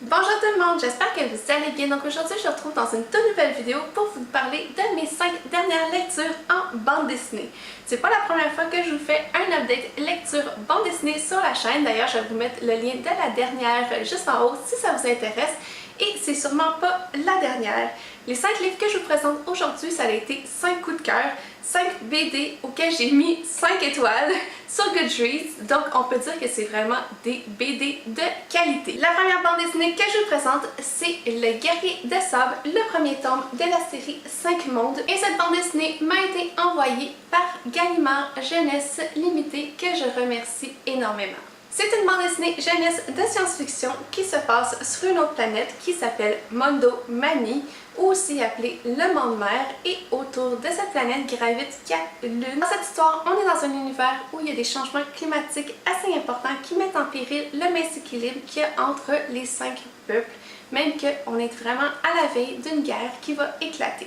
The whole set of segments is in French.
Bonjour tout le monde, j'espère que vous allez bien. Donc aujourd'hui, je vous retrouve dans une toute nouvelle vidéo pour vous parler de mes 5 dernières lectures en bande dessinée. C'est pas la première fois que je vous fais un update lecture bande dessinée sur la chaîne. D'ailleurs, je vais vous mettre le lien de la dernière juste en haut si ça vous intéresse. Et c'est sûrement pas la dernière. Les 5 livres que je vous présente aujourd'hui, ça a été 5 coups de cœur, 5 BD auxquels j'ai mis 5 étoiles sur Goodreads. Donc on peut dire que c'est vraiment des BD de qualité. La première bande dessinée que je vous présente, c'est Le Guerrier de Sable, le premier tome de la série 5 mondes. Et cette bande dessinée m'a été envoyée par Gallimard Jeunesse Limitée, que je remercie énormément. C'est une bande dessinée jeunesse de science-fiction qui se passe sur une autre planète qui s'appelle Mondo Mani, ou aussi appelée le monde mère, et autour de cette planète gravite 4 lunes. Dans cette histoire, on est dans un univers où il y a des changements climatiques assez importants qui mettent en péril le mince équilibre qu'il y a entre les 5 peuples, même qu'on est vraiment à la veille d'une guerre qui va éclater.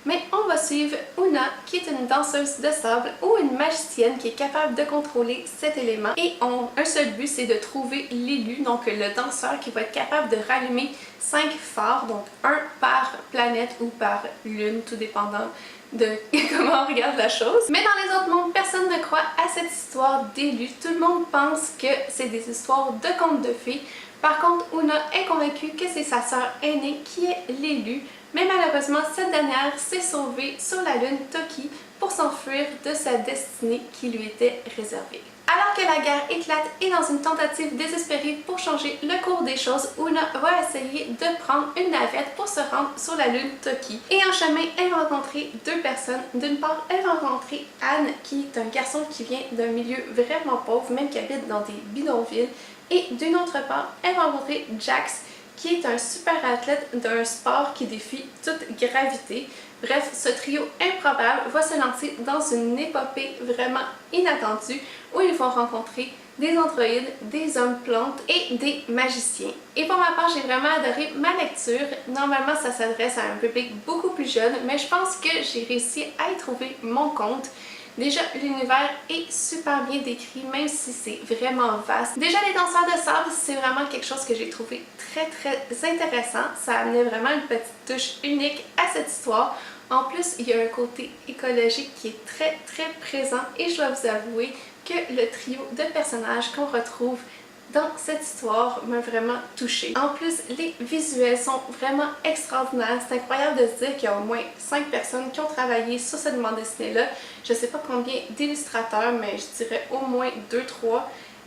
Mais on va suivre Una, qui est une danseuse de sable ou une magicienne qui est capable de contrôler cet élément. Et un seul but, c'est de trouver l'élu, donc le danseur qui va être capable de rallumer 5 phares, donc un par planète ou par lune, tout dépendant de comment on regarde la chose. Mais dans les autres mondes, personne ne croit à cette histoire d'élu. Tout le monde pense que c'est des histoires de contes de fées. Par contre, Una est convaincue que c'est sa sœur aînée qui est l'élu. Mais malheureusement, cette dernière s'est sauvée sur la lune Toki pour s'enfuir de sa destinée qui lui était réservée. Alors que la guerre éclate et dans une tentative désespérée pour changer le cours des choses, Una va essayer de prendre une navette pour se rendre sur la lune Toki. Et en chemin, elle va rencontrer deux personnes. D'une part, elle va rencontrer Anne, qui est un garçon qui vient d'un milieu vraiment pauvre, même qui habite dans des bidonvilles. Et d'une autre part, elle va rencontrer Jax, qui est un super athlète d'un sport qui défie toute gravité. Bref, ce trio improbable va se lancer dans une épopée vraiment inattendue où ils vont rencontrer des androïdes, des hommes plantes et des magiciens. Et pour ma part, j'ai vraiment adoré ma lecture. Normalement, ça s'adresse à un public beaucoup plus jeune, mais je pense que j'ai réussi à y trouver mon compte. Déjà, l'univers est super bien décrit, même si c'est vraiment vaste. Déjà, les danseurs de sable, c'est vraiment quelque chose que j'ai trouvé très intéressant. Ça amenait vraiment une petite touche unique à cette histoire. En plus, il y a un côté écologique qui est très présent et je dois vous avouer que le trio de personnages qu'on retrouve dans cette histoire m'a vraiment touchée. En plus, les visuels sont vraiment extraordinaires. C'est incroyable de se dire qu'il y a au moins 5 personnes qui ont travaillé sur cette bande dessinée-là. Je ne sais pas combien d'illustrateurs, mais je dirais au moins 2-3.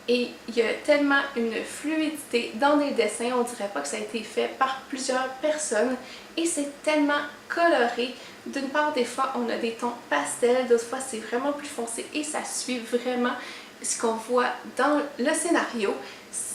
Et il y a tellement une fluidité dans les dessins, on dirait pas que ça a été fait par plusieurs personnes. Et c'est tellement coloré. D'une part, des fois, on a des tons pastels, d'autres fois, c'est vraiment plus foncé et ça suit vraiment ce qu'on voit dans le scénario.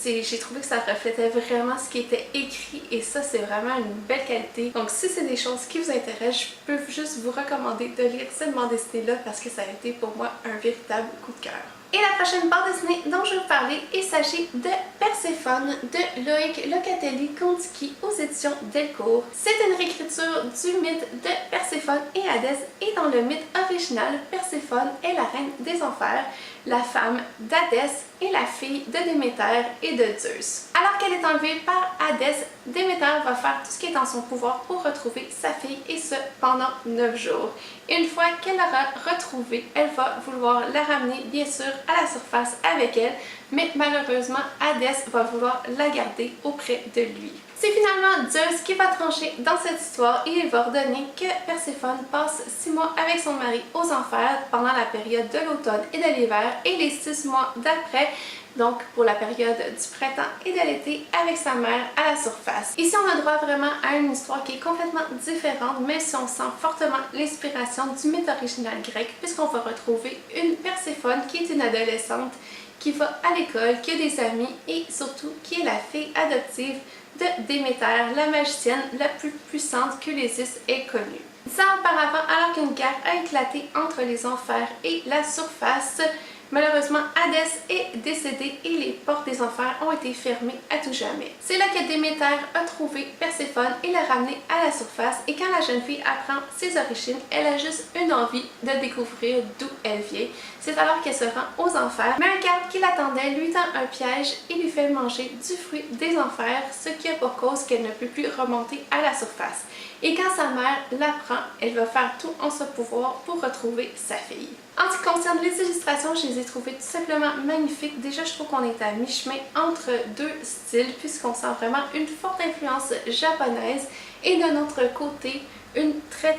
J'ai trouvé que ça reflétait vraiment ce qui était écrit et ça, c'est vraiment une belle qualité. Donc si c'est des choses qui vous intéressent, je peux juste vous recommander de lire cette bande dessinée-là parce que ça a été pour moi un véritable coup de cœur. Et la prochaine bande dessinée dont je vais vous parler, il s'agit de Perséphone de Loïc Locatelli-Kontsky aux éditions Delcourt. C'est une réécriture du mythe de Perséphone et Hadès et dans le mythe original, Perséphone est la reine des enfers, la femme d'Hadès et la fille de Déméter et de Zeus. Alors qu'elle est enlevée par Hadès, Déméter va faire tout ce qui est en son pouvoir pour retrouver sa fille et ce pendant 9 jours. Une fois qu'elle l'aura retrouvée, elle va vouloir la ramener bien sûr à la surface avec elle, mais malheureusement Hadès va vouloir la garder auprès de lui. C'est finalement Zeus qui va trancher dans cette histoire et il va ordonner que Perséphone passe 6 mois avec son mari aux enfers pendant la période de l'automne et de l'hiver et les 6 mois d'après, donc pour la période du printemps et de l'été, avec sa mère à la surface. Ici, on a droit vraiment à une histoire qui est complètement différente, mais si on sent fortement l'inspiration du mythe original grec, puisqu'on va retrouver une Perséphone qui est une adolescente qui va à l'école, qui a des amis et surtout qui est la fille adoptive de Déméter, la magicienne la plus puissante qu'Ulysse ait connue. 10 ans auparavant, alors qu'une guerre a éclaté entre les enfers et la surface, Malheureusement, Hadès est décédé et les portes des enfers ont été fermées à tout jamais. C'est là que Déméter a trouvé Perséphone et l'a ramenée à la surface, et quand la jeune fille apprend ses origines, elle a juste une envie de découvrir d'où elle vient. C'est alors qu'elle se rend aux enfers, mais un garde qui l'attendait lui tend un piège et lui fait manger du fruit des enfers, ce qui a pour cause qu'elle ne peut plus remonter à la surface. Et quand sa mère l'apprend, elle va faire tout en son pouvoir pour retrouver sa fille. En ce qui concerne les illustrations, je les ai trouvées tout simplement magnifiques. Déjà, je trouve qu'on est à mi-chemin entre deux styles puisqu'on sent vraiment une forte influence japonaise et d'un autre côté, une très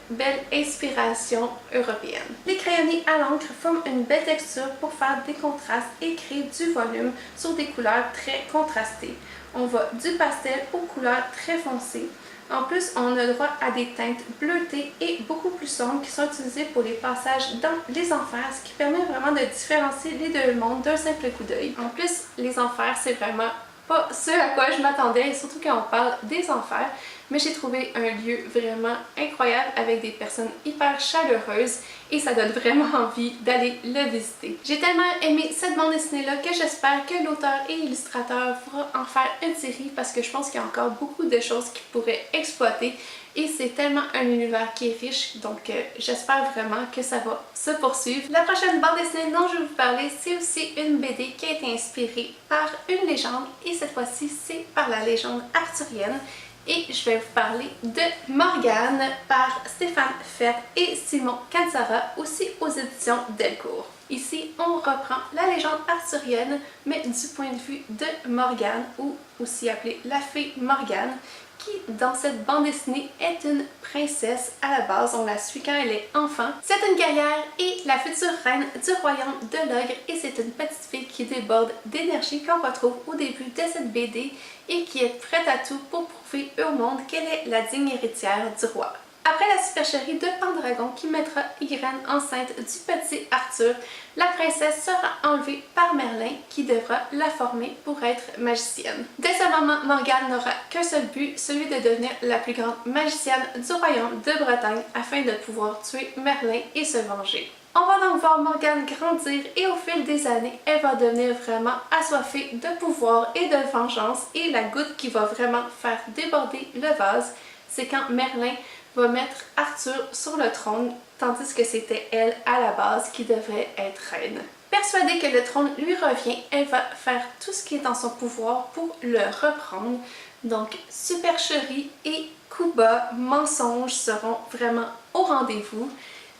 belle inspiration européenne. Les crayonnés à l'encre forment une belle texture pour faire des contrastes et créer du volume sur des couleurs très contrastées. On va du pastel aux couleurs très foncées. En plus, on a droit à des teintes bleutées et beaucoup plus sombres qui sont utilisées pour les passages dans les enfers, ce qui permet vraiment de différencier les deux mondes d'un simple coup d'œil. En plus, les enfers, c'est vraiment pas ce à quoi je m'attendais, surtout quand on parle des enfers, mais j'ai trouvé un lieu vraiment incroyable avec des personnes hyper chaleureuses et ça donne vraiment envie d'aller le visiter. J'ai tellement aimé cette bande dessinée-là que j'espère que l'auteur et l'illustrateur fera en faire une série parce que je pense qu'il y a encore beaucoup de choses qu'ils pourraient exploiter et c'est tellement un univers qui est riche, donc j'espère vraiment que ça va se poursuivre. La prochaine bande dessinée dont je vais vous parler, c'est aussi une BD qui a été inspirée par une légende et cette fois-ci c'est par la légende arthurienne. Et je vais vous parler de Morgane par Stéphane Fert et Simon Canzara, aussi aux éditions Delcourt. Ici, on reprend la légende arthurienne, mais du point de vue de Morgane, ou aussi appelée la fée Morgane, qui, dans cette bande dessinée, est une princesse. À la base, on la suit quand elle est enfant. C'est une guerrière et la future reine du royaume de l'ogre, et c'est une petite fille qui déborde d'énergie qu'on retrouve au début de cette BD et qui est prête à tout pour prouver au monde qu'elle est la digne héritière du roi. Après la supercherie de Pendragon qui mettra Irène enceinte du petit Arthur, la princesse sera enlevée par Merlin qui devra la former pour être magicienne. Dès ce moment, Morgane n'aura qu'un seul but, celui de devenir la plus grande magicienne du royaume de Bretagne afin de pouvoir tuer Merlin et se venger. On va donc voir Morgane grandir et au fil des années, elle va devenir vraiment assoiffée de pouvoir et de vengeance, et la goutte qui va vraiment faire déborder le vase, c'est quand Merlin va mettre Arthur sur le trône, tandis que c'était elle à la base qui devrait être reine. Persuadée que le trône lui revient, elle va faire tout ce qui est dans son pouvoir pour le reprendre. Donc supercherie et coups bas, mensonges seront vraiment au rendez-vous.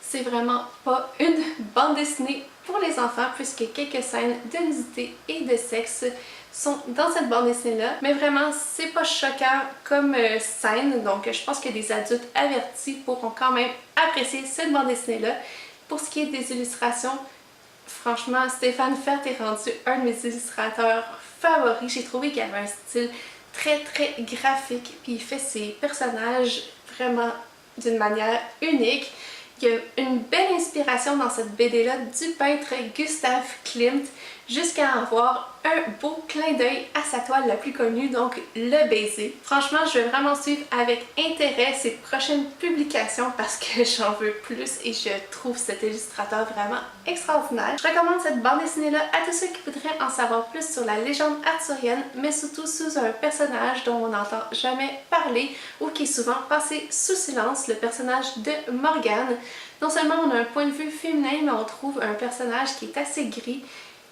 C'est vraiment pas une bande dessinée pour les enfants puisque quelques scènes de nudité et de sexe sont dans cette bande dessinée-là, mais vraiment c'est pas choquant comme scène, donc je pense que des adultes avertis pourront quand même apprécier cette bande dessinée-là. Pour ce qui est des illustrations, franchement Stéphane Fert est rendu un de mes illustrateurs favoris. J'ai trouvé qu'il avait un style très graphique, puis il fait ses personnages vraiment d'une manière unique. Il y a une belle inspiration dans cette BD-là du peintre Gustav Klimt, jusqu'à avoir un beau clin d'œil à sa toile la plus connue, donc Le Baiser. Franchement, je vais vraiment suivre avec intérêt ses prochaines publications parce que j'en veux plus et je trouve cet illustrateur vraiment extraordinaire. Je recommande cette bande dessinée-là à tous ceux qui voudraient en savoir plus sur la légende arthurienne, mais surtout sous un personnage dont on n'entend jamais parler ou qui est souvent passé sous silence, le personnage de Morgane. Non seulement on a un point de vue féminin, mais on trouve un personnage qui est assez gris,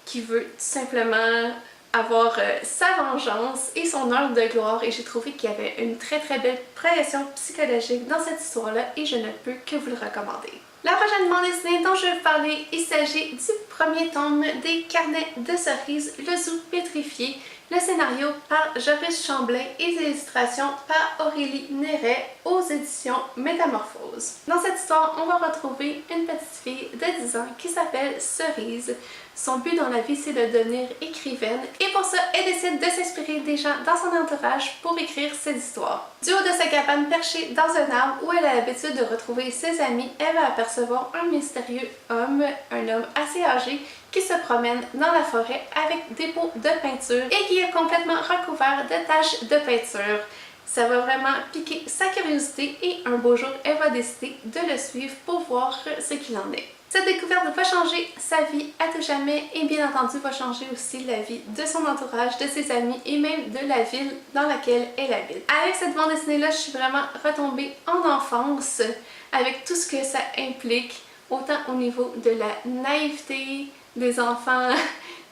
qui veut tout simplement avoir sa vengeance et son heure de gloire, et j'ai trouvé qu'il y avait une très belle progression psychologique dans cette histoire-là et je ne peux que vous le recommander. La prochaine bande dessinée dont je vais vous parler, il s'agit du premier tome des Carnets de cerises, le zoo pétrifié. Le scénario par Joris Chamblin et les illustrations par Aurélie Néret aux éditions Métamorphose. Dans cette histoire, on va retrouver une petite fille de 10 ans qui s'appelle Cerise. Son but dans la vie, c'est de devenir écrivaine et pour ça, elle décide de s'inspirer des gens dans son entourage pour écrire ses histoires. Du haut de sa cabane perchée dans un arbre où elle a l'habitude de retrouver ses amis, elle va apercevoir un mystérieux homme, un homme assez âgé qui se promène dans la forêt avec des pots de peinture et qui est complètement recouvert de taches de peinture. Ça va vraiment piquer sa curiosité et un beau jour, elle va décider de le suivre pour voir ce qu'il en est. Cette découverte va changer sa vie à tout jamais et bien entendu va changer aussi la vie de son entourage, de ses amis et même de la ville dans laquelle elle habite. Avec cette bande dessinée-là, je suis vraiment retombée en enfance avec tout ce que ça implique, autant au niveau de la naïveté des enfants,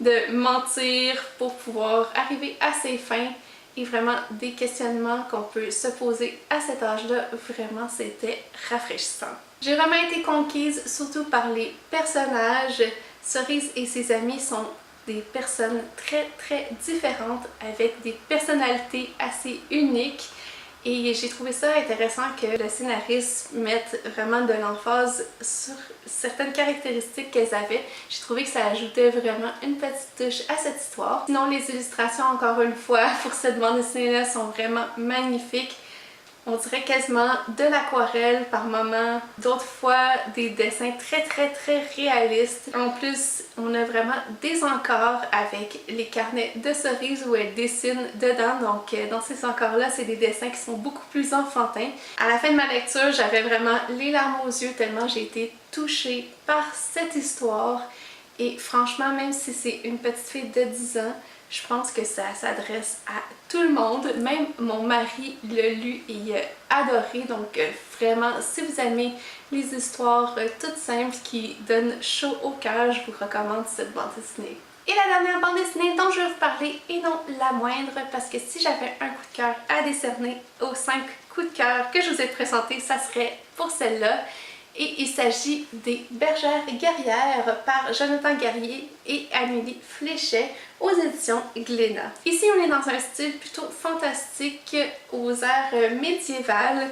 de mentir pour pouvoir arriver à ses fins et vraiment des questionnements qu'on peut se poser à cet âge-là. Vraiment, c'était rafraîchissant. J'ai vraiment été conquise surtout par les personnages. Cerise et ses amis sont des personnes très différentes avec des personnalités assez uniques. Et j'ai trouvé ça intéressant que le scénariste mette vraiment de l'emphase sur certaines caractéristiques qu'elles avaient. J'ai trouvé que ça ajoutait vraiment une petite touche à cette histoire. Sinon, les illustrations, encore une fois, pour cette bande dessinée-là sont vraiment magnifiques. On dirait quasiment de l'aquarelle par moments, d'autres fois des dessins très réalistes. En plus, on a vraiment des encores avec les carnets de Cerise où elle dessine dedans. Donc dans ces encores-là, c'est des dessins qui sont beaucoup plus enfantins. À la fin de ma lecture, j'avais vraiment les larmes aux yeux tellement j'ai été touchée par cette histoire. Et franchement, même si c'est une petite fille de 10 ans, je pense que ça s'adresse à tout le monde. Même mon mari l'a lu et il a adoré. Donc vraiment, si vous aimez les histoires toutes simples qui donnent chaud au cœur, je vous recommande cette bande dessinée. Et la dernière bande dessinée dont je vais vous parler, et non la moindre, parce que si j'avais un coup de cœur à décerner aux 5 coups de cœur que je vous ai présentés, ça serait pour celle-là. Et il s'agit des Bergères guerrières par Jonathan Guerrier et Amélie Fléchet aux éditions Glénat. Ici, on est dans un style plutôt fantastique aux airs médiévales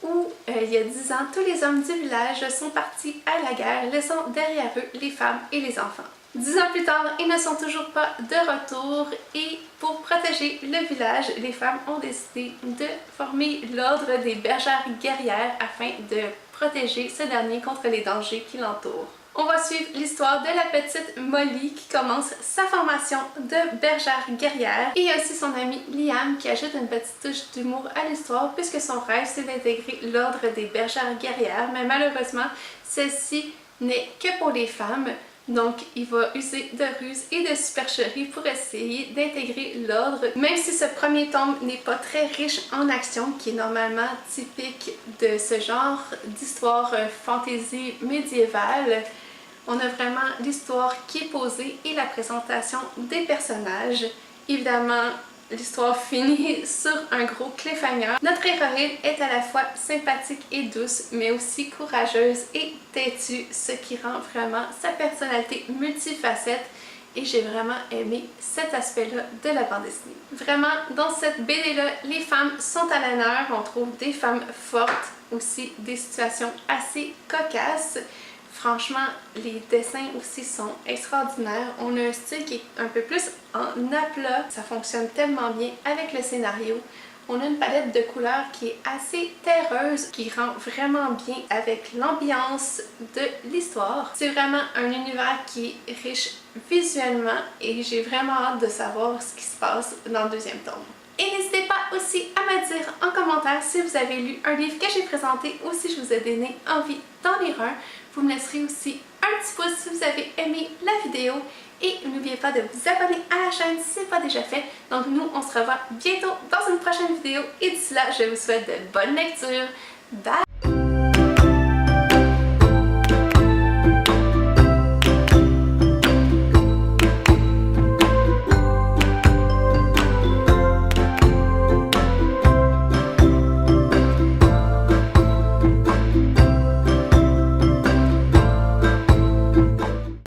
où, il y a 10 ans, tous les hommes du village sont partis à la guerre, laissant derrière eux les femmes et les enfants. 10 ans plus tard, ils ne sont toujours pas de retour et pour protéger le village, les femmes ont décidé de former l'ordre des Bergères guerrières afin de protéger ce dernier contre les dangers qui l'entourent. On va suivre l'histoire de la petite Molly qui commence sa formation de bergère guerrière et il y a aussi son amie Liam qui ajoute une petite touche d'humour à l'histoire puisque son rêve c'est d'intégrer l'ordre des bergères guerrières, mais malheureusement celle-ci n'est que pour les femmes. Donc, il va user de ruses et de supercheries pour essayer d'intégrer l'ordre. Même si ce premier tome n'est pas très riche en action, qui est normalement typique de ce genre d'histoire fantasy médiévale, on a vraiment l'histoire qui est posée et la présentation des personnages. Évidemment, l'histoire finit sur un gros cliffhanger. Notre héroïne est à la fois sympathique et douce, mais aussi courageuse et têtue, ce qui rend vraiment sa personnalité multifacette. Et j'ai vraiment aimé cet aspect-là de la bande dessinée. Vraiment, dans cette BD-là, les femmes sont à l'honneur. On trouve des femmes fortes, aussi des situations assez cocasses. Franchement, les dessins aussi sont extraordinaires. On a un style qui est un peu plus en aplat. Ça fonctionne tellement bien avec le scénario. On a une palette de couleurs qui est assez terreuse, qui rend vraiment bien avec l'ambiance de l'histoire. C'est vraiment un univers qui est riche visuellement et j'ai vraiment hâte de savoir ce qui se passe dans le deuxième tome. Et n'hésitez pas aussi à me dire en commentaire si vous avez lu un livre que j'ai présenté ou si je vous ai donné envie d'en lire un. Vous me laisserez aussi un petit pouce si vous avez aimé la vidéo et n'oubliez pas de vous abonner à la chaîne si ce n'est pas déjà fait. Donc nous, on se revoit bientôt dans une prochaine vidéo et d'ici là, je vous souhaite de bonnes lectures. Bye!